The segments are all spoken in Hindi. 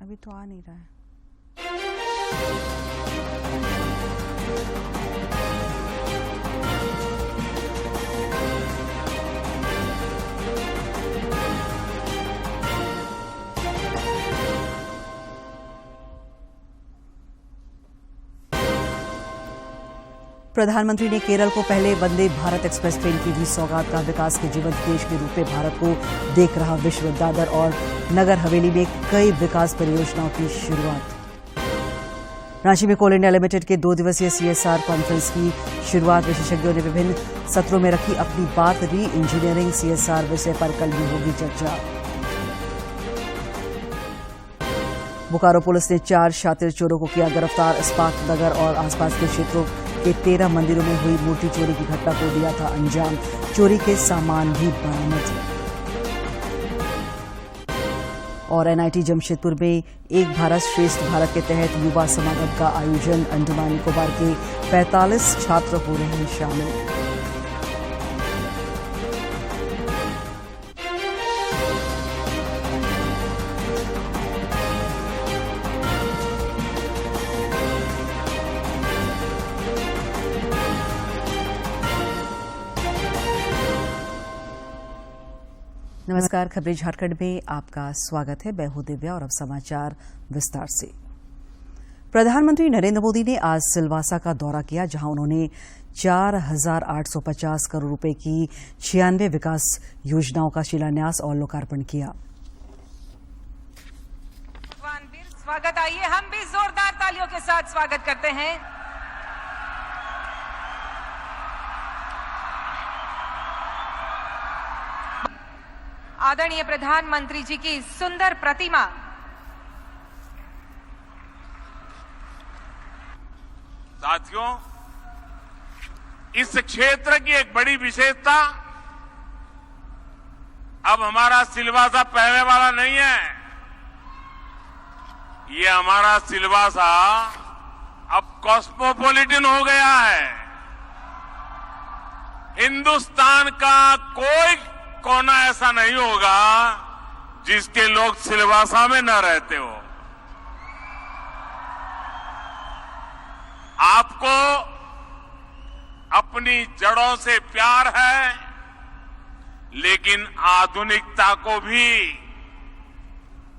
अभी तो आ नहीं रहा है। प्रधानमंत्री ने केरल को पहले वंदे भारत एक्सप्रेस ट्रेन की दी सौगात का। विकास के जीवंत देश के रूप में भारत को देख रहा विश्व। दादर और नगर हवेली में कई विकास परियोजनाओं की शुरुआत। रांची में कोल इंडिया लिमिटेड के 2 दिवसीय CSR कॉन्फ्रेंस की शुरुआत। विशेषज्ञों ने विभिन्न सत्रों में रखी अपनी बात। री इंजीनियरिंग CSR विषय पर कल भी होगी चर्चा। बोकारो पुलिस ने 4 शातिर चोरों को किया गिरफ्तार। इस्पात नगर और आसपास के क्षेत्रों के 13 मंदिरों में हुई मूर्ति चोरी की घटना को दिया था अंजाम। चोरी के सामान भी बरामद। और NIT जमशेदपुर में एक भारत श्रेष्ठ भारत के तहत युवा समागम का आयोजन। अंडमान निकोबार के 45 छात्र हो रहे हैं शामिल। नमस्कार, खबरें झारखंड में आपका स्वागत है। मैं हूं दिव्या और अब समाचार विस्तार से। प्रधानमंत्री नरेंद्र मोदी ने आज सिलवासा का दौरा किया, जहां उन्होंने 4,850 करोड़ रुपए की 96 विकास योजनाओं का शिलान्यास और लोकार्पण किया। स्वागत, आइए हम भी जोरदार तालियों के साथ स्वागत करते हैं। आदरणीय प्रधानमंत्री जी की सुंदर प्रतिमा। साथियों, इस क्षेत्र की एक बड़ी विशेषता अब हमारा सिलवासा पहले वाला नहीं है। ये हमारा सिलवासा अब कॉस्मोपॉलिटन हो गया है। हिंदुस्तान का कोई कोना ऐसा नहीं होगा जिसके लोग सिलवासा में न रहते हो। आपको अपनी जड़ों से प्यार है, लेकिन आधुनिकता को भी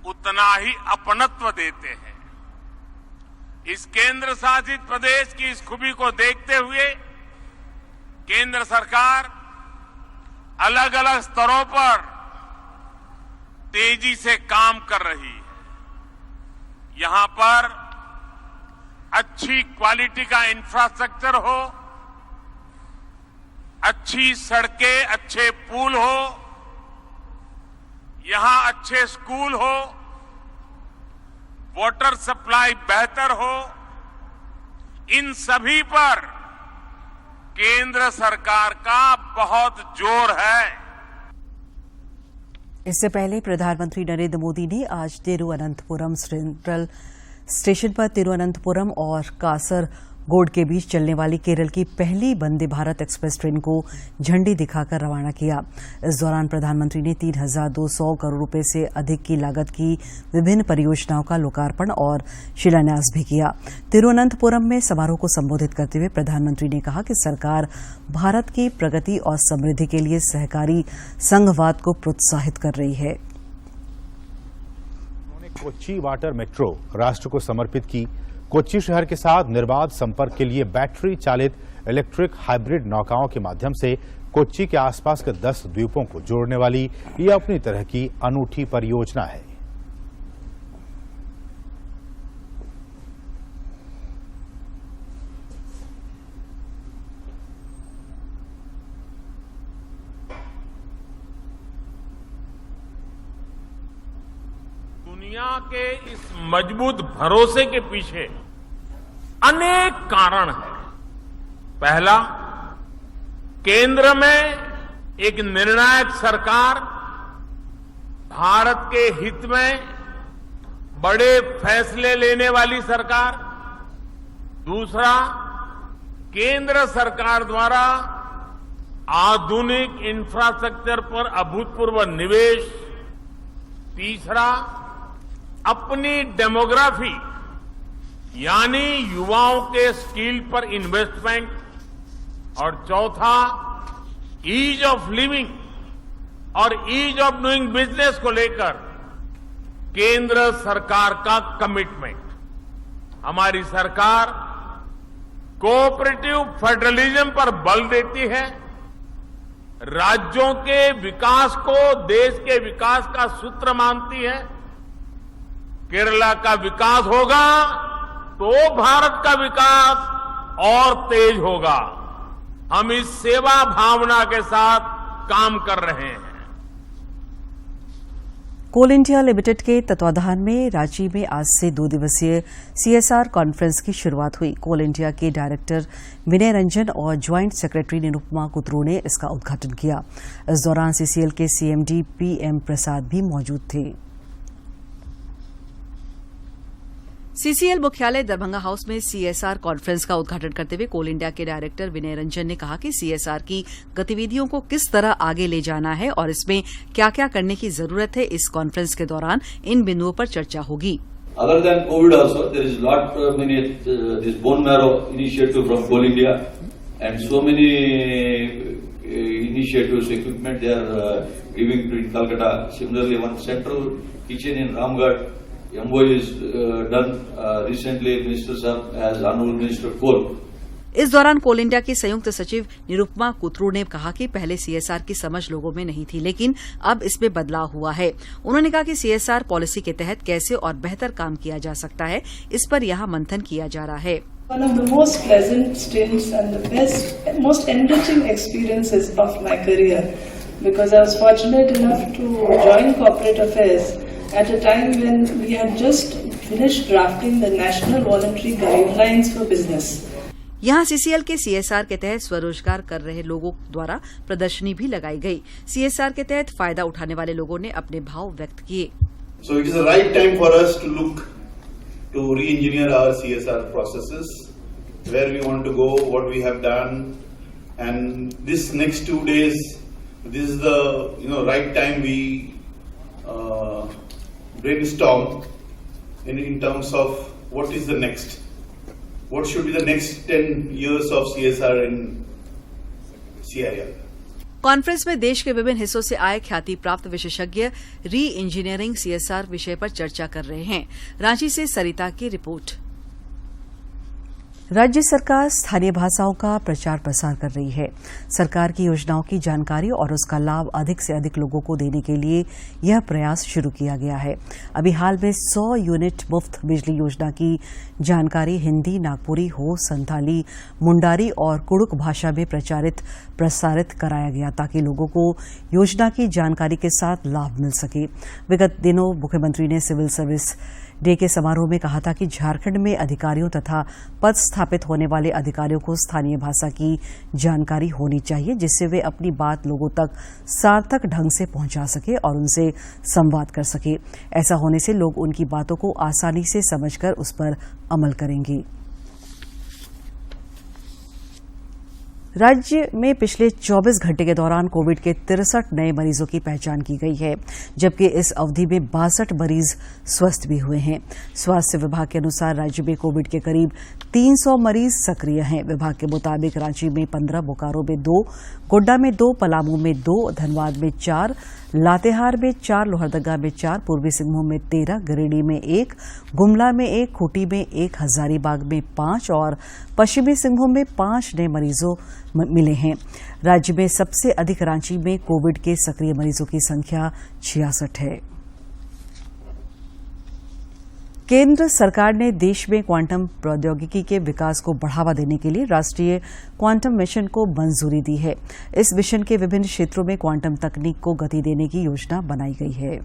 उतना ही अपनत्व देते हैं। इस केंद्र शासित प्रदेश की इस खूबी को देखते हुए केंद्र सरकार अलग अलग स्तरों पर तेजी से काम कर रही है। यहां पर अच्छी क्वालिटी का इंफ्रास्ट्रक्चर हो, अच्छी सड़कें, अच्छे पुल हो, यहां अच्छे स्कूल हो, वाटर सप्लाई बेहतर हो, इन सभी पर केंद्र सरकार का बहुत जोर है। इससे पहले प्रधानमंत्री नरेंद्र मोदी ने आज तिरुवनंतपुरम सेंट्रल स्टेशन पर तिरुवनंतपुरम और कासरगोड के बीच चलने वाली केरल की पहली वंदे भारत एक्सप्रेस ट्रेन को झंडी दिखाकर रवाना किया। इस दौरान प्रधानमंत्री ने 3,200 करोड़ रुपए से अधिक की लागत की विभिन्न परियोजनाओं का लोकार्पण और शिलान्यास भी किया। तिरुवनंतपुरम में समारोह को संबोधित करते हुए प्रधानमंत्री ने कहा कि सरकार भारत की प्रगति और समृद्धि के लिए सहकारी संघवाद को प्रोत्साहित कर रही है। कोच्चि वाटर मेट्रो राष्ट्र को समर्पित की। कोच्चि शहर के साथ निर्बाध संपर्क के लिए बैटरी चालित इलेक्ट्रिक हाइब्रिड नौकाओं के माध्यम से कोच्चि के आसपास के 10 द्वीपों को जोड़ने वाली ये अपनी तरह की अनूठी परियोजना है। दुनिया के इस मजबूत भरोसे के पीछे अनेक कारण हैं। पहला, केंद्र में एक निर्णायक सरकार, भारत के हित में बड़े फैसले लेने वाली सरकार। दूसरा, केंद्र सरकार द्वारा आधुनिक इंफ्रास्ट्रक्चर पर अभूतपूर्व निवेश। तीसरा, अपनी डेमोग्राफी यानी युवाओं के स्किल पर इन्वेस्टमेंट और चौथा ईज ऑफ लिविंग और ईज ऑफ डूइंग बिजनेस को लेकर केंद्र सरकार का कमिटमेंट। हमारी सरकार कोऑपरेटिव फेडरलिज्म पर बल देती है, राज्यों के विकास को देश के विकास का सूत्र मानती है। केरला का विकास होगा तो भारत का विकास और तेज होगा। हम इस सेवा भावना के साथ काम कर रहे हैं। कोल इंडिया लिमिटेड के तत्वाधान में रांची में आज से 2 दिवसीय सीएसआर कॉन्फ्रेंस की शुरुआत हुई। कोल इंडिया के डायरेक्टर विनय रंजन और ज्वाइंट सेक्रेटरी निरुपमा कुतरू ने इसका उद्घाटन किया। इस दौरान सीसीएल के सीएमडी पीएम प्रसाद भी मौजूद थे। सीसीएल मुख्यालय दरभंगा हाउस में सीएसआर कॉन्फ्रेंस का उद्घाटन करते हुए कोल इंडिया के डायरेक्टर विनय रंजन ने कहा कि सीएसआर की गतिविधियों को किस तरह आगे ले जाना है और इसमें क्या क्या करने की जरूरत है, इस कॉन्फ्रेंस के दौरान इन बिंदुओं पर चर्चा होगी। Other than COVID also, there is lot many this bone marrow initiative from Coal India and so many initiatives, equipment they are giving to in Calcutta. Similarly, one central kitchen in Ramgarh, MOU is done recently. Minister Sahab as Honorable Minister of Coal. इस दौरान कोल इंडिया की संयुक्त सचिव निरुपमा कुतरू ने कहा कि पहले सीएसआर की समझ लोगों में नहीं थी, लेकिन अब इसमें बदलाव हुआ है। उन्होंने कहा कि सीएसआर पॉलिसी के तहत कैसे और बेहतर काम किया जा सकता है, इस पर यहां मंथन किया जा रहा है। One of the most pleasant stints and the best, most enriching experiences of my career, because I was fortunate enough to join corporate affairs at a time when we had just finished drafting the National Voluntary Guidelines for Business. यहाँ सीसीएल के सीएसआर के तहत स्वरोजगार कर रहे लोगों द्वारा प्रदर्शनी भी लगाई गई। सीएसआर के तहत फायदा उठाने वाले लोगों ने अपने भाव व्यक्त किए। So it is the right time for us to look to re-engineer our CSR processes, where we want to go, what we have done, and this next 2 days, this is the right time we brainstorm in terms of what is the next. What should be the next 10 years of CSR in CIL? Conference में देश के विभिन्न हिस्सों से आए ख्याति प्राप्त विशेषज्ञ री इंजीनियरिंग सीएसआर विषय पर चर्चा कर रहे हैं। रांची से सरिता की रिपोर्ट। राज्य सरकार स्थानीय भाषाओं का प्रचार प्रसार कर रही है। सरकार की योजनाओं की जानकारी और उसका लाभ अधिक से अधिक लोगों को देने के लिए यह प्रयास शुरू किया गया है। अभी हाल में 100 यूनिट मुफ्त बिजली योजना की जानकारी हिंदी, नागपुरी, हो, संथाली, मुंडारी और कुड़ुक भाषा में प्रसारित कराया गया ताकि लोगों को योजना की जानकारी के साथ लाभ मिल सके। विगत दिनों मुख्यमंत्री ने सिविल सर्विस डे के समारोह में कहा था कि झारखंड में अधिकारियों तथा पद स्थापित होने वाले अधिकारियों को स्थानीय भाषा की जानकारी होनी चाहिए, जिससे वे अपनी बात लोगों तक सार्थक ढंग से पहुंचा सके और उनसे संवाद कर सके। ऐसा होने से लोग उनकी बातों को आसानी से समझकर उस पर अमल करेंगे। राज्य में पिछले 24 घंटे के दौरान कोविड के 63 नए मरीजों की पहचान की गई है, जबकि इस अवधि में 62 मरीज स्वस्थ भी हुए हैं। स्वास्थ्य विभाग के अनुसार राज्य में कोविड के करीब 300 मरीज सक्रिय हैं। विभाग के मुताबिक रांची में 15, बोकारो में 2, गोड्डा में 2, पलामू में 2, धनबाद में 4, लातेहार में 4, लोहरदगा में 4, पूर्वी सिंहभूम में 13, गिरिडीह में 1, गुमला में 1, खूंटी में 1, हजारीबाग में 5 और पश्चिमी सिंहभूम में 5 नए मरीजों मिले हैं। राज्य में सबसे अधिक रांची में कोविड के सक्रिय मरीजों की संख्या 66 है। केंद्र सरकार ने देश में क्वांटम प्रौद्योगिकी के विकास को बढ़ावा देने के लिए राष्ट्रीय क्वांटम मिशन को मंजूरी दी है। इस मिशन के विभिन्न क्षेत्रों में क्वांटम तकनीक को गति देने की योजना बनाई गई है।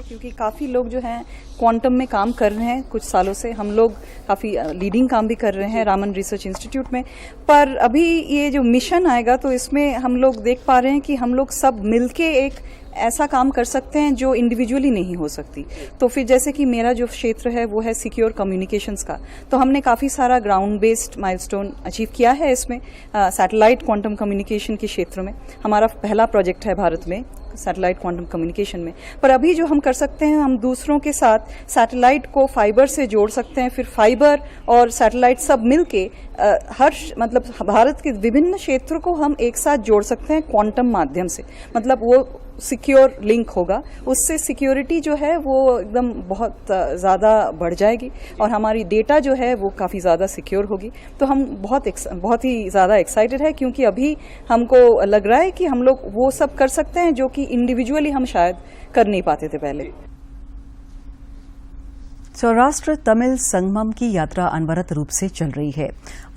क्योंकि काफ़ी लोग जो हैं क्वांटम में काम कर रहे हैं। कुछ सालों से हम लोग काफ़ी लीडिंग काम भी कर रहे हैं रामन रिसर्च इंस्टीट्यूट में, पर अभी ये जो मिशन आएगा तो इसमें हम लोग देख पा रहे हैं कि हम लोग सब मिलके एक ऐसा काम कर सकते हैं जो इंडिविजुअली नहीं हो सकती। तो फिर जैसे कि मेरा जो क्षेत्र है वो है सिक्योर कम्युनिकेशंस का, तो हमने काफ़ी सारा ग्राउंड बेस्ड माइलस्टोन अचीव किया है इसमें। सैटेलाइट क्वांटम कम्युनिकेशन के क्षेत्र में हमारा पहला प्रोजेक्ट है भारत में सैटेलाइट क्वांटम कम्युनिकेशन में। पर अभी जो हम कर सकते हैं, हम दूसरों के साथ सैटेलाइट को फाइबर से जोड़ सकते हैं, फिर फाइबर और सैटेलाइट सब मिलके मतलब भारत के विभिन्न क्षेत्रों को हम एक साथ जोड़ सकते हैं क्वांटम माध्यम से। मतलब वो सिक्योर लिंक होगा, उससे सिक्योरिटी जो है वो एकदम बहुत ज़्यादा बढ़ जाएगी और हमारी डेटा जो है वो काफ़ी ज़्यादा सिक्योर होगी। तो हम बहुत ही ज़्यादा एक्साइटेड है, क्योंकि अभी हमको लग रहा है कि हम लोग वो सब कर सकते हैं जो कि इंडिविजुअली हम शायद कर नहीं पाते थे पहले। सौराष्ट्र तमिल संगमम की यात्रा अनवरत रूप से चल रही है।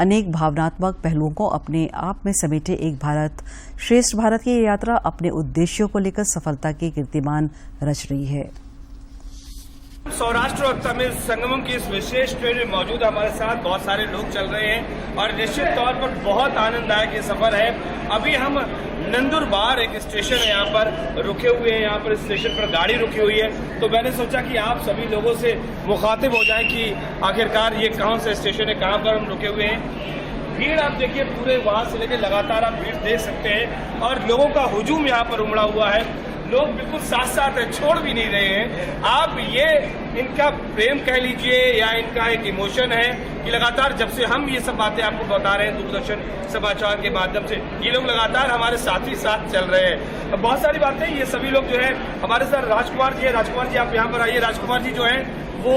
अनेक भावनात्मक पहलुओं को अपने आप में समेटे एक भारत श्रेष्ठ भारत की ये यात्रा अपने उद्देश्यों को लेकर सफलता के कीर्तिमान रच रही है। सौराष्ट्र और तमिल संगमम की इस विशेष ट्रेन में मौजूद हमारे साथ बहुत सारे लोग चल रहे हैं और निश्चित तौर पर बहुत आनंददायक ये सफर है। अभी हम नंदुरबार एक स्टेशन है, यहाँ पर रुके हुए हैं। यहाँ पर स्टेशन पर गाड़ी रुकी हुई है, तो मैंने सोचा कि आप सभी लोगों से मुखातिब हो जाए कि आखिरकार ये कौन सा स्टेशन है, कहाँ पर हम रुके हुए हैं। भीड़ आप देखिए, पूरे वहां से लेकर लगातार आप भीड़ देख सकते हैं और लोगों का हुजूम यहाँ पर उमड़ा हुआ है। लोग बिल्कुल साथ साथ है, छोड़ भी नहीं रहे हैं। आप ये इनका प्रेम कह लीजिए या इनका एक इमोशन है कि लगातार जब से हम ये सब बातें आपको बता रहे हैं दूरदर्शन समाचार के माध्यम से, ये लोग लगातार हमारे साथ ही साथ चल रहे हैं। बहुत सारी बातें, ये सभी लोग जो है हमारे साथ राजकुमार जी है। राजकुमार जी आप यहाँ पर आइए। राजकुमार जी जो है वो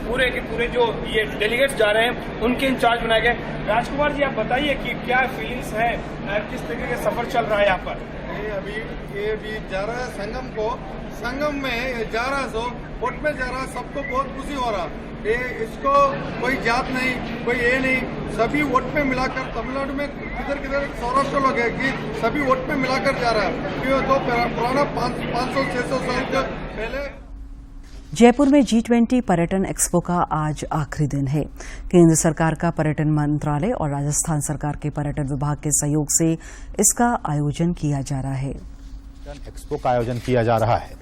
पूरे के पूरे जो ये डेलीगेट्स जा रहे हैं उनके इंचार्ज बनाए गए। राजकुमार जी आप बताइए कि क्या फीलिंग्स है, किस तरीके का सफर चल रहा है यहाँ पर? ये भी जा रहा है संगम में जा रहा है, वोट में जा रहा है। सबको बहुत खुशी हो रहा है। ये इसको कोई जात नहीं, कोई ये नहीं, सभी वोट में मिलाकर तमिलनाडु में किधर सौराष्ट्र लोग है कि सभी वोट में मिलाकर जा रहा है। तो पुराना 500-600 साल का पहले। जयपुर में G20 पर्यटन एक्सपो का आज आखिरी दिन है। केंद्र सरकार का पर्यटन मंत्रालय और राजस्थान सरकार के पर्यटन विभाग के सहयोग से इसका आयोजन किया जा रहा है। एक्सपो का आयोजन किया जा रहा है।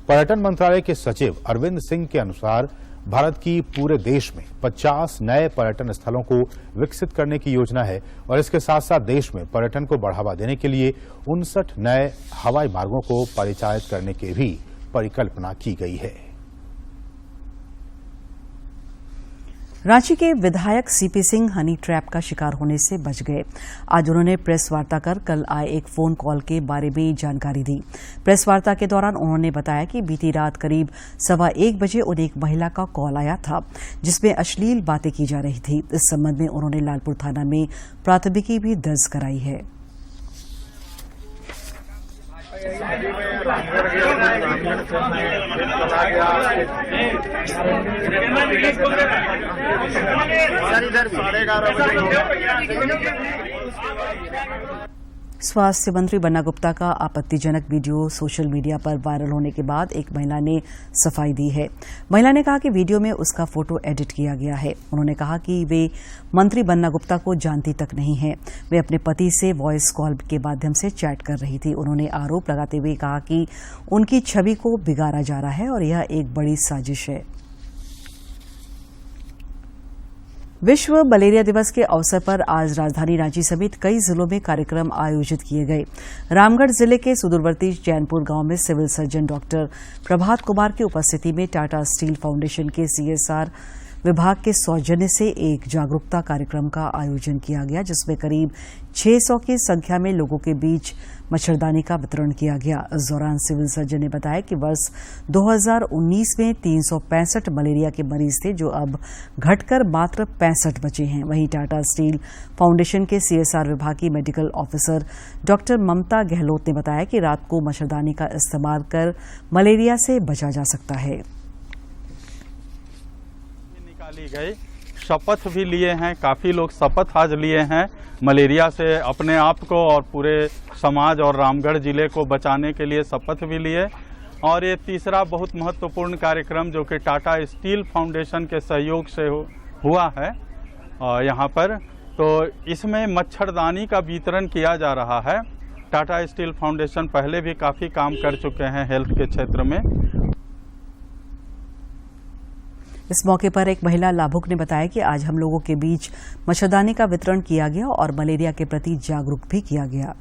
पर्यटन मंत्रालय के सचिव अरविंद सिंह के अनुसार भारत की पूरे देश में 50 नए पर्यटन स्थलों को विकसित करने की योजना है और इसके साथ साथ देश में पर्यटन को बढ़ावा देने के लिए 59 नए हवाई मार्गों को परिचालित करने की भी परिकल्पना की गई है। रांची के विधायक सीपी सिंह हनी ट्रैप का शिकार होने से बच गए। आज उन्होंने प्रेस वार्ता कर कल आए एक फोन कॉल के बारे में जानकारी दी। प्रेस वार्ता के दौरान उन्होंने बताया कि बीती रात करीब 1:15 बजे उन्हें एक महिला का कॉल आया था जिसमें अश्लील बातें की जा रही थी। इस संबंध में उन्होंने लालपुर थाना में प्राथमिकी भी दर्ज कराई है। स्वास्थ्य मंत्री बन्ना गुप्ता का आपत्तिजनक वीडियो सोशल मीडिया पर वायरल होने के बाद एक महिला ने सफाई दी है। महिला ने कहा कि वीडियो में उसका फोटो एडिट किया गया है। उन्होंने कहा कि वे मंत्री बन्ना गुप्ता को जानती तक नहीं है। वे अपने पति से वॉइस कॉल के माध्यम से चैट कर रही थी। उन्होंने आरोप लगाते हुए कहा कि उनकी छवि को बिगाड़ा जा रहा है और यह एक बड़ी साजिश है। विश्व मलेरिया दिवस के अवसर पर आज राजधानी रांची समेत कई जिलों में कार्यक्रम आयोजित किए गए। रामगढ़ जिले के सुदूरवर्ती चैनपुर गांव में civil surgeon doctor Prabhat Kumar की उपस्थिति में टाटा स्टील फाउंडेशन के CSR विभाग के सौजन्य से एक जागरूकता कार्यक्रम का आयोजन किया गया, जिसमें करीब 600 की संख्या में लोगों के बीच मच्छरदानी का वितरण किया गया। इस दौरान सिविल सर्जन ने बताया कि वर्ष 2019 में 365 मलेरिया के मरीज थे, जो अब घटकर मात्र 65 बचे हैं। वहीं टाटा स्टील फाउंडेशन के CSR विभाग की मेडिकल ऑफिसर डॉक्टर ममता गहलोत ने बताया कि रात को मच्छरदानी का इस्तेमाल कर मलेरिया से बचा जा सकता है। निकाली गई, शपथ भी लिए हैं, काफ़ी लोग शपथ आज लिए हैं मलेरिया से अपने आप को और पूरे समाज और रामगढ़ जिले को बचाने के लिए शपथ भी लिए। और ये तीसरा बहुत महत्वपूर्ण कार्यक्रम जो कि टाटा स्टील फाउंडेशन के सहयोग से हुआ है यहाँ पर, तो इसमें मच्छरदानी का वितरण किया जा रहा है। टाटा स्टील फाउंडेशन पहले भी काफ़ी काम कर चुके हैं हेल्थ के क्षेत्र में। इस मौके पर एक महिला लाभुक ने बताया कि आज हम लोगों के बीच मच्छरदानी का वितरण किया गया और मलेरिया के प्रति जागरूक भी किया गया।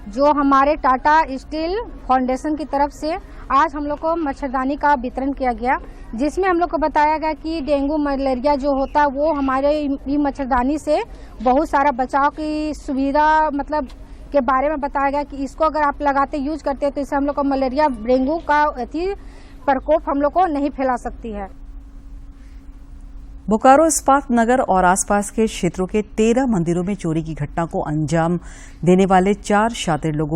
जो हमारे टाटा स्टील फाउंडेशन की तरफ से आज हम लोग को मच्छरदानी का वितरण किया गया, जिसमें हम लोग को बताया गया कि डेंगू मलेरिया जो होता है वो हमारे ई मच्छरदानी से बहुत सारा बचाव की सुविधा मतलब के बारे में बताया गया कि इसको अगर आप लगाते यूज करते हैं तो इससे हम लोग को मलेरिया डेंगू का प्रकोप हम लोग को नहीं फैला सकती है। बोकारो इस्पात नगर और आसपास के क्षेत्रों के 13 मंदिरों में चोरी की घटना को अंजाम देने वाले 4 शातिर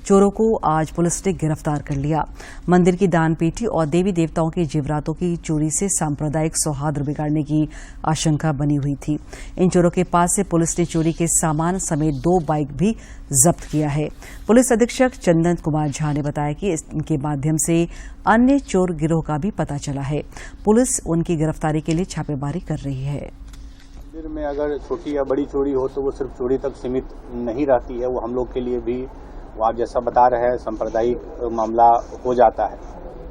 चोरों को आज पुलिस ने गिरफ्तार कर लिया। मंदिर की दान पेटी और देवी देवताओं के जेवरातों की चोरी से सांप्रदायिक सौहार्द बिगाड़ने की आशंका बनी हुई थी। इन चोरों के पास से पुलिस ने चोरी के सामान समेत 2 बाइक भी जब्त किया है। पुलिस अधीक्षक चंदन कुमार झा ने बताया कि इनके माध्यम से अन्य चोर गिरोह का भी पता चला है। पुलिस उनकी गिरफ्तारी के लिए छापेमारी कर रही है। मंदिर में अगर छोटी या बड़ी चोरी हो तो वो सिर्फ चोरी तक सीमित नहीं रहती है, वो हम लोग के लिए भी वो आप जैसा बता रहे हैं सांप्रदायिक मामला हो जाता है।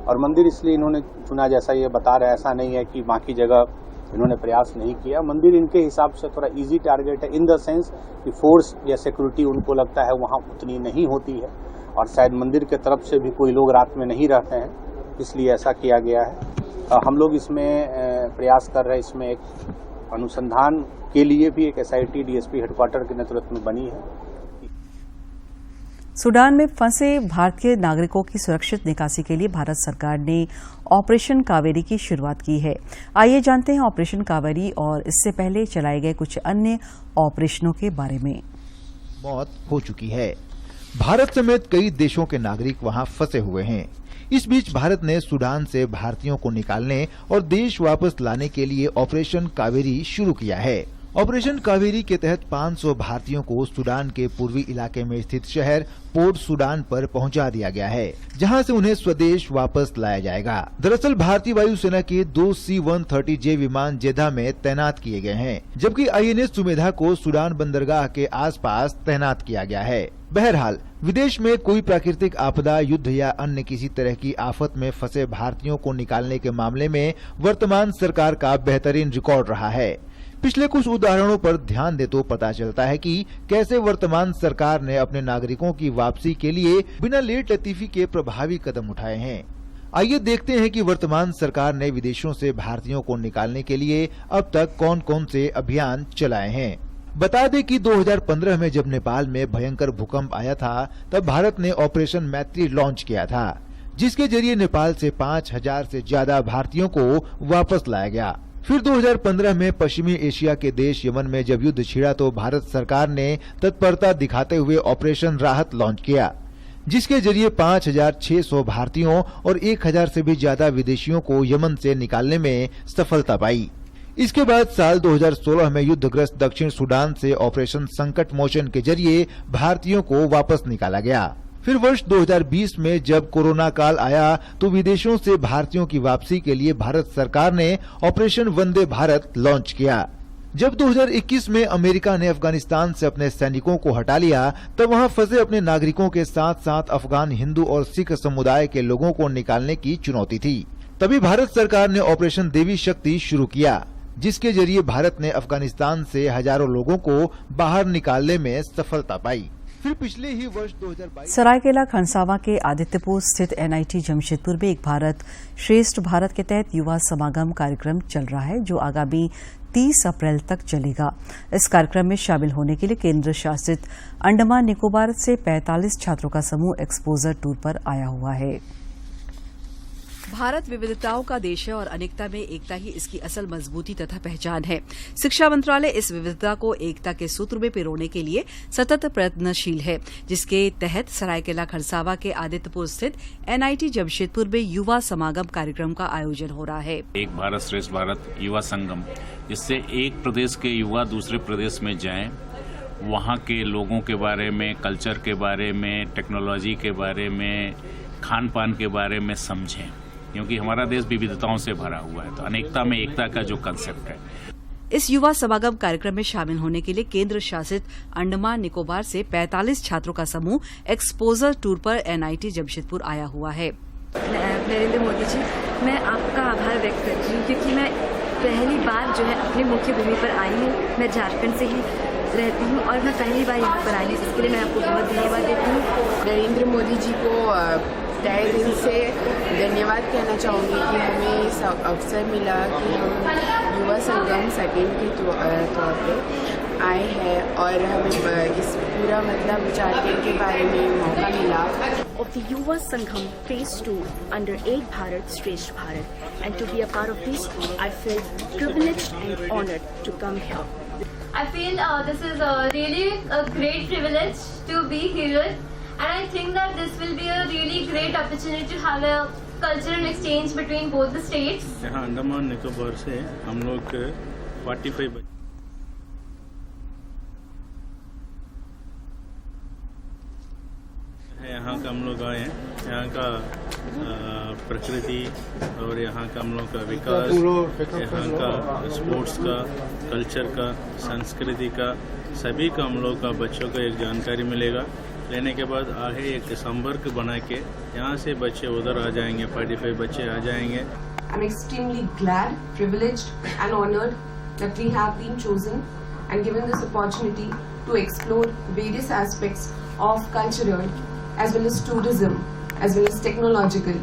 और मंदिर इसलिए इन्होंने चुना जैसा ये बता रहे हैं, ऐसा नहीं है कि बाकी जगह इन्होंने प्रयास नहीं किया। मंदिर इनके हिसाब से थोड़ा इजी टारगेट है इन द सेंस कि फोर्स या सिक्योरिटी उनको लगता है वहाँ उतनी नहीं होती है और शायद मंदिर के तरफ से भी कोई लोग रात में नहीं रहते हैं, इसलिए ऐसा किया गया है। हम लोग इसमें प्रयास कर रहे हैं, इसमें एक अनुसंधान के लिए भी एक SIT DSP हेडक्वार्टर के नेतृत्व में बनी है। सूडान में फंसे भारतीय नागरिकों की सुरक्षित निकासी के लिए भारत सरकार ने ऑपरेशन कावेरी की शुरुआत की है। आइए जानते हैं ऑपरेशन कावेरी और इससे पहले चलाए गए कुछ अन्य ऑपरेशनों के बारे में। मौत हो चुकी है। भारत समेत कई देशों के नागरिक वहां फंसे हुए हैं। इस बीच भारत ने सूडान से भारतीयों को निकालने और देश वापस लाने के लिए ऑपरेशन कावेरी शुरू किया है। ऑपरेशन कावेरी के तहत 500 भारतीयों को सूडान के पूर्वी इलाके में स्थित शहर पोर्ट सूडान पर पहुंचा दिया गया है, जहां से उन्हें स्वदेश वापस लाया जाएगा। दरअसल भारतीय वायुसेना के 2 C-130J विमान जेदा में तैनात किए गए हैं, जबकि INS सुमेधा को सूडान बंदरगाह के आसपास तैनात किया गया है। बहरहाल विदेश में कोई प्राकृतिक आपदा, युद्ध या अन्य किसी तरह की आफत में फंसे भारतीयों को निकालने के मामले में वर्तमान सरकार का बेहतरीन रिकॉर्ड रहा है। पिछले कुछ उदाहरणों पर ध्यान दे तो पता चलता है कि कैसे वर्तमान सरकार ने अपने नागरिकों की वापसी के लिए बिना लेट लतीफी के प्रभावी कदम उठाए हैं। आइए देखते हैं कि वर्तमान सरकार ने विदेशों से भारतीयों को निकालने के लिए अब तक कौन कौन से अभियान चलाए हैं। बता दें कि 2015 में जब नेपाल में भयंकर भूकंप आया था, तब भारत ने ऑपरेशन मैत्री लॉन्च किया था, जिसके जरिए नेपाल से 5000 से ज्यादा भारतीयों को वापस लाया गया। फिर 2015 में पश्चिमी एशिया के देश यमन में जब युद्ध छिड़ा तो भारत सरकार ने तत्परता दिखाते हुए ऑपरेशन राहत लॉन्च किया, जिसके जरिए 5600 भारतीयों और 1000 से भी ज्यादा विदेशियों को यमन से निकालने में सफलता पाई। इसके बाद साल 2016 में युद्धग्रस्त दक्षिण सूडान से ऑपरेशन संकट मोचन के जरिए भारतीयों को वापस निकाला गया। फिर वर्ष 2020 में जब कोरोना काल आया तो विदेशों से भारतीयों की वापसी के लिए भारत सरकार ने ऑपरेशन वंदे भारत लॉन्च किया। जब 2021 में अमेरिका ने अफगानिस्तान से अपने सैनिकों को हटा लिया, तब वहां फंसे अपने नागरिकों के साथ साथ अफगान हिंदू और सिख समुदाय के लोगों को निकालने की चुनौती थी। तभी भारत सरकार ने ऑपरेशन देवी शक्ति शुरू किया, जिसके जरिए भारत ने अफगानिस्तान से हजारों लोगों को बाहर निकालने में सफलता पाई। फिर पिछले ही वर्ष 2022 सरायकेला खरसावां के आदित्यपुर स्थित NIT जमशेदपुर में एक भारत श्रेष्ठ भारत के तहत युवा समागम कार्यक्रम चल रहा है, जो आगामी 30 अप्रैल तक चलेगा। इस कार्यक्रम में शामिल होने के लिए केंद्र शासित अंडमान निकोबार से 45 छात्रों का समूह एक्सपोजर टूर पर आया हुआ है। भारत विविधताओं का देश है और अनेकता में एकता ही इसकी असल मजबूती तथा पहचान है। शिक्षा मंत्रालय इस विविधता को एकता के सूत्र में पिरोने के लिए सतत प्रयत्नशील है, जिसके तहत सरायकेला खरसावां के आदित्यपुर स्थित NIT जमशेदपुर में युवा समागम कार्यक्रम का आयोजन हो रहा है। एक भारत श्रेष्ठ भारत युवा संगम, जिससे एक प्रदेश के युवा दूसरे प्रदेश में जाएं, वहाँ के लोगों के बारे में, कल्चर के बारे में, टेक्नोलॉजी के बारे में, खान पान के बारे में समझें, क्योंकि हमारा देश विविधताओं से भरा हुआ है। तो अनेकता में एकता का जो कंसेप्ट है। इस युवा समागम कार्यक्रम में शामिल होने के लिए केंद्र शासित अंडमान निकोबार से 45 छात्रों का समूह एक्सपोजर टूर पर NIT जमशेदपुर आया हुआ है। नरेंद्र मोदी जी, मैं आपका आभार व्यक्त कर रही हूँ, क्योंकि मैं पहली बार जो है अपनी मुख्य भूमि पर आई हूँ। मैं झारखंड से ही रहती हूँ और मैं पहली बार यहाँ पर आई, इसके लिए मैं आपको बहुत धन्यवाद देती हूँ। नरेंद्र मोदी जी को तहे दिल से धन्यवाद कहना चाहूँगी कि हमें इस अवसर मिला कि हम युवा संगम सेकेंड के तौर पे आए हैं और हमें इस पूरा मतलब विचार के बारे में मौका मिला। Of the Yuva Sangham Phase 2 under Ek Bharat Shresth Bharat, and to be a part of this, I feel privileged and honored to come here. I feel this is really a great privilege to be here, and I think that this will be a really great opportunity to have a cultural exchange between both the states. यहाँ अंडमान निकोबार से हम लोग 45 यहाँ का हम लोग आए हैं। यहाँ का प्रकृति और यहाँ का हम लोग का विकास, यहाँ का स्पोर्ट्स का, कल्चर का, संस्कृति का, सभी का हम लोग का बच्चों को एक जानकारी मिलेगा। लेने के बाद आगे एक संपर्क बना के यहाँ से बच्चे उधर आ जाएंगे, 45 बच्चे आ जाएंगे। I'm extremely glad, privileged and honored that we have been chosen and given this opportunity to explore various aspects of cultural as well as tourism, as well as technological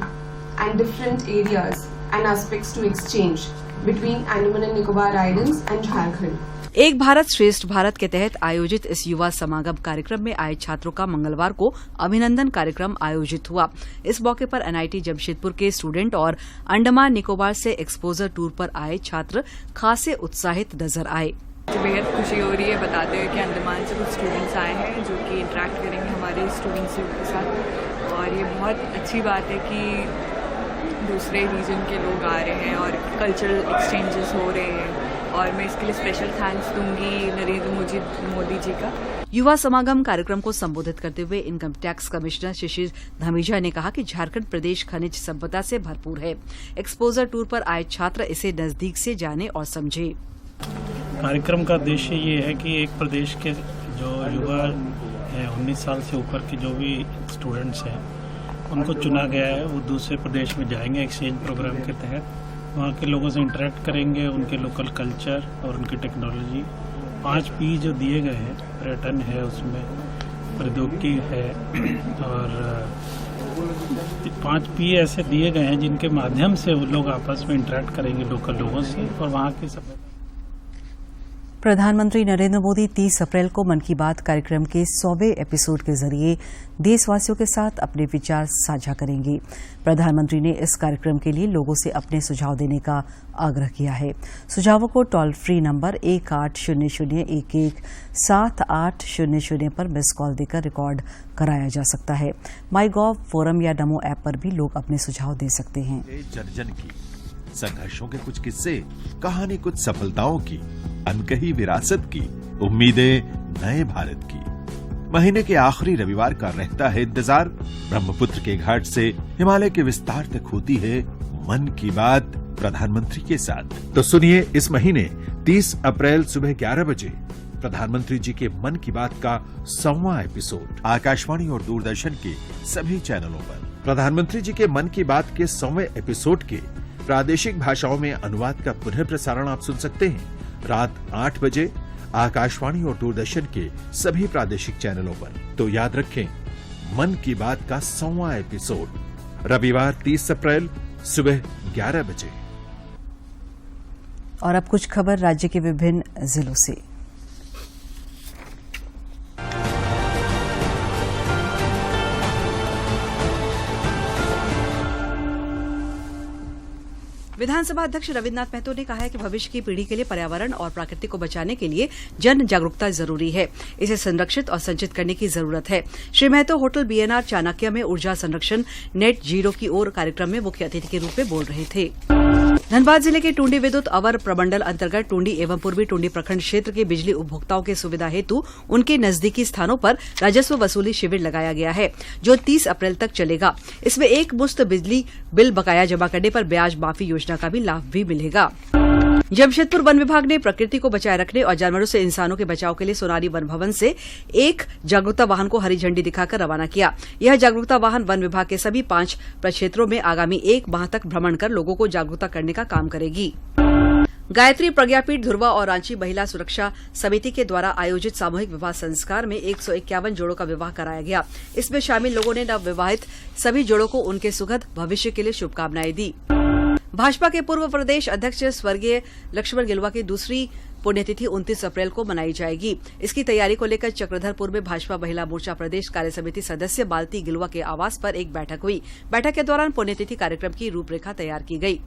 and different areas and aspects to exchange between Andaman and Nicobar Islands and Jharkhand. एक भारत श्रेष्ठ भारत के तहत आयोजित इस युवा समागम कार्यक्रम में आए छात्रों का मंगलवार को अभिनंदन कार्यक्रम आयोजित हुआ। इस मौके पर एनआईटी जमशेदपुर के स्टूडेंट और अंडमान निकोबार से एक्सपोजर टूर पर आए छात्र खासे उत्साहित नजर आए। मुझे बेहद खुशी हो रही है बताते हुए कि अंडमान से कुछ स्टूडेंट्स आए हैं जो कि इंटरेक्ट करेंगे हमारे स्टूडेंट्स के साथ, और ये बहुत अच्छी बात है कि दूसरे रीजन के लोग आ रहे हैं और कल्चरल एक्सचेंजेस हो रहे हैं, और मैं इसके लिए स्पेशल थैंक्स दूंगी नरेंद्र मोदी जी का। युवा समागम कार्यक्रम को संबोधित करते हुए इनकम टैक्स कमिश्नर शिशिर धमीजा ने कहा कि झारखंड प्रदेश खनिज संपदा से भरपूर है। एक्सपोजर टूर पर आए छात्र इसे नजदीक से जाने और समझे। कार्यक्रम का उद्देश्य ये है कि एक प्रदेश के जो युवा हैं 19 साल से ऊपर के जो भी स्टूडेंट्स हैं उनको चुना गया है, वो दूसरे प्रदेश में जाएंगे एक्सचेंज प्रोग्राम के तहत, वहाँ के लोगों से इंटरेक्ट करेंगे, उनके लोकल कल्चर और उनकी टेक्नोलॉजी। 5 P जो दिए गए हैं, पर्यटन है उसमें, प्रौद्योगिकी है, और 5 P ऐसे दिए गए हैं जिनके माध्यम से वो लोग आपस में इंटरेक्ट करेंगे लोकल लोगों से और वहाँ के सब। प्रधानमंत्री नरेंद्र मोदी 30 अप्रैल को मन की बात कार्यक्रम के 100वें एपिसोड के जरिए देशवासियों के साथ अपने विचार साझा करेंगे। प्रधानमंत्री ने इस कार्यक्रम के लिए लोगों से अपने सुझाव देने का आग्रह किया है। सुझावों को टोल फ्री नंबर 1800117800 पर मिस कॉल देकर रिकॉर्ड कराया जा सकता है। माईगॉव फोरम या नमो ऐप पर भी लोग अपने सुझाव दे सकते हैं। जन की संघर्षों के कुछ किस्से, कहानी कुछ सफलताओं की, अनकही विरासत की, उम्मीदें नए भारत की। महीने के आखिरी रविवार का रहता है इंतजार। ब्रह्मपुत्र के घाट से हिमालय के विस्तार तक होती है मन की बात प्रधानमंत्री के साथ। तो सुनिए इस महीने 30 अप्रैल सुबह 11 बजे प्रधानमंत्री जी के मन की बात का 100वां एपिसोड आकाशवाणी और दूरदर्शन के सभी चैनलों पर। प्रधानमंत्री जी के मन की बात के 100वें एपिसोड के प्रादेशिक भाषाओं में अनुवाद का पुनः प्रसारण आप सुन सकते हैं रात 8 बजे आकाशवाणी और दूरदर्शन के सभी प्रादेशिक चैनलों पर। तो याद रखें, मन की बात का 100वां एपिसोड रविवार 30 अप्रैल सुबह 11 बजे। और अब कुछ खबर राज्य के विभिन्न जिलों से। विधानसभा अध्यक्ष रविन्द्रनाथ महतो ने कहा है कि भविष्य की पीढ़ी के लिए पर्यावरण और प्रकृति को बचाने के लिए जन जागरूकता जरूरी है। इसे संरक्षित और संचित करने की जरूरत है। श्री महतो होटल बीएनआर चाणक्य में ऊर्जा संरक्षण नेट जीरो की ओर कार्यक्रम में मुख्य अतिथि के रूप में बोल रहे थे। धनबाद जिले के टूंडी विद्युत अवर प्रमंडल अंतर्गत टूंडी एवं पूर्वी टूंडी प्रखंड क्षेत्र के बिजली उपभोक्ताओं की सुविधा हेतु उनके नजदीकी स्थानों पर राजस्व वसूली शिविर लगाया गया है, जो 30 अप्रैल तक चलेगा। इसमें एक मुश्त बिजली बिल बकाया जमा करने पर ब्याज माफी योजना का भी लाभ भी मिलेगा। जमशेदपुर वन विभाग ने प्रकृति को बचाए रखने और जानवरों से इंसानों के बचाव के लिए सोनारी वन भवन से एक जागरूकता वाहन को हरी झंडी दिखाकर रवाना किया। यह जागरूकता वाहन वन विभाग के सभी 5 प्रक्षेत्रों में आगामी 1 माह तक भ्रमण कर लोगों को जागरूकता करने का काम करेगी। गायत्री प्रज्ञापीठ धुर्वा और रांची महिला सुरक्षा समिति के द्वारा आयोजित सामूहिक विवाह संस्कार में 151 जोड़ों का विवाह कराया गया। इसमें शामिल लोगों ने नवविवाहित सभी जोड़ों को उनके सुखद भविष्य के लिए शुभकामनाएं दी। भाजपा के पूर्व प्रदेश अध्यक्ष स्वर्गीय लक्ष्मण गिलुआ की दूसरी पुण्यतिथि 29 अप्रैल को मनाई जाएगी। इसकी तैयारी को लेकर चक्रधरपुर में भाजपा महिला मोर्चा प्रदेश कार्य समिति सदस्य मालती गिलुआ के आवास पर एक बैठक हुई। बैठक के दौरान पुण्यतिथि कार्यक्रम की रूपरेखा तैयार की गई।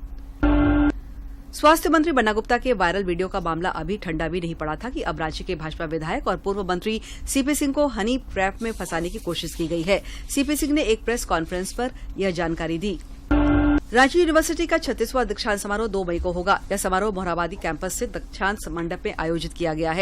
स्वास्थ्य मंत्री बन्ना गुप्ता के वायरल वीडियो का मामला अभी ठंडा भी नहीं पड़ा था कि अब रांची के भाजपा विधायक और पूर्व मंत्री सीपी सिंह को हनी ट्रैप में फंसाने की कोशिश की गई है। सीपी सिंह ने एक प्रेस कॉन्फ्रेंस पर यह जानकारी दी। रांची यूनिवर्सिटी का 36वां दीक्षांत समारोह 2 मई को होगा। यह समारोह मोरहाबादी कैंपस स्थित दीक्षांत मंडप में आयोजित किया गया है।